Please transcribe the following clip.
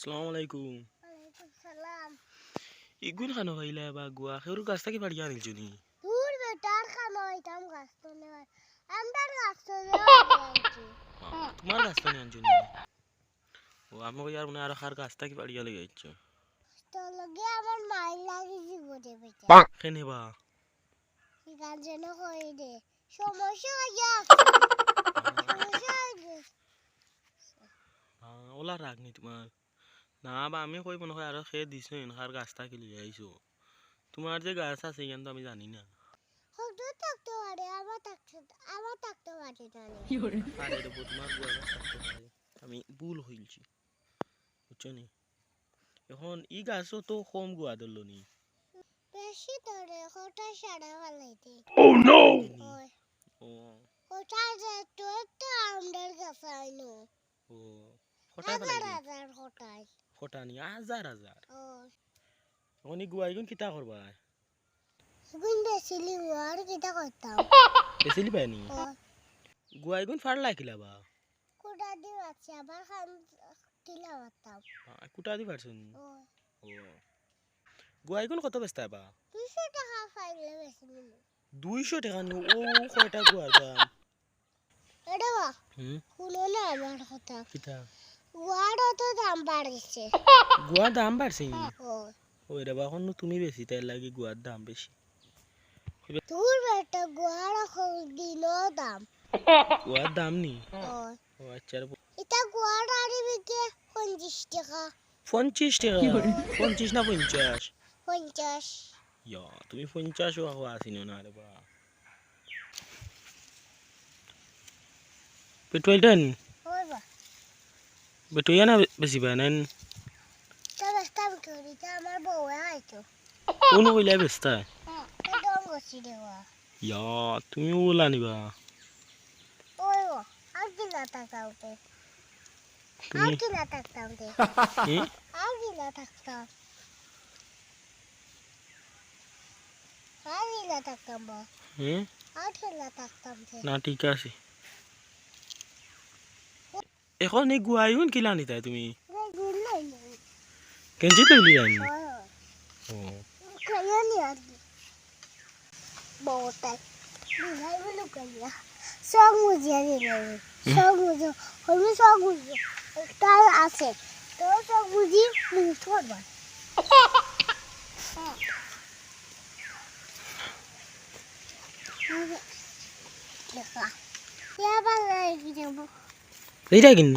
আসসালামু আলাইকুম। ওয়ালাইকুম সালাম। ইগুন খানো ভাইলা বা গুয়া খেউর গাছ থেকে বাড়ি আনিল জনি দূর বেটার খানো হইতাম গাছ তো নেওয়ার আমদার গাছ তো নেওয়ার তোমার গাছ তো নিয়ে জনি ও আমি কই আর মনে আর খার গাছ থেকে বাড়ি আলে যাইছো তো লগে আমার মাইল লাগি জীবনে বেটা কেনে বা গান যেন কই দে সমস্যা হইয়া সমস্যা হইয়া ওলা রাগ নি তোমার না বা আমি কই মনে হয় আর খেয়ে দিছ খার গাছ থেকে লিয়ে আইছো তোমার যে গাছ আছে কিন্তু আমি জানি না হয়তো থাকতে পারে আমার থাকতে পারে জানি আরে দেবো তোমার গুয়া গাছ থাকতে পারে আমি ভুল হইলছি বুঝছো নি এখন ই গাছও তো কম গুয়া ধরলো নি বেশি ধরে কোটা সারা ফেলাইতে ও নো ও কোটা যে তো আমদার গাছ আইনো ও কোটা ফেলাই হাজার কোটায় কোটা নি হাজার হাজার ও এখন ই গুয়া ইগুন কিতা করবা গুণ বেশিলি আর কিটা করতাম বেশিলি পায়নি গুয়া ইগুন ফাড়লা কিলাবা কুড়া দিয়ে আছে আবার খান কিলা করতাম কুটা দি পারছুন ও ও গুয়া ইগুন কত বেচতা বা 200 টাকা ফাইলে বেশি নিলো 200 টাকা নি ও কয়টা গুয়ার দাম এটা বা শুনো না আমার কথা কিতা গুয়ার তো দাম বাড়ছে গুয়ার দাম বাড়ছে ও ওই রে বা এখন তুমি বেশি তাই লাগি গুয়ার দাম বেশি তোর বেটা গুয়ার এখন দিনও দাম গুয়ার দাম নি ও ও আচ্ছা এটা গুয়ার আরে বিকে 50 টাকা 50 টাকা 50 না 50 50 ইয়া তুমি 50 ও আসিনো না রে বা পেট্রোল দেন ওই বা বেটুইয়া না বেশি বানেন তবে তাম করি তা আমার বউ আইতো কোন কইলা বেস্তা এটা গছি দেওয়া ইয়া তুমি ওলা নিবা ওই ও আর কি না তাকাউতে আর কি না তাকাউতে কি আর কি না তাকাম আর কি না তাকাম বা হ্যাঁ আর কি না তাকাম না ঠিক আছে এখন এই গুয়াইন কিলা নিতা তুমি গুল নাই নাই কেঞ্জি লইলি আনি ও কইয়া নি আর বউটাই বুঝাই বলো কইয়া সব মুজিয়া দিলে সব মুজো হইবে সব মুজো একটা আছে তো সব মুজি মুজ করবা দেখা ইয়া বালাই কি দেবো এইটা কিন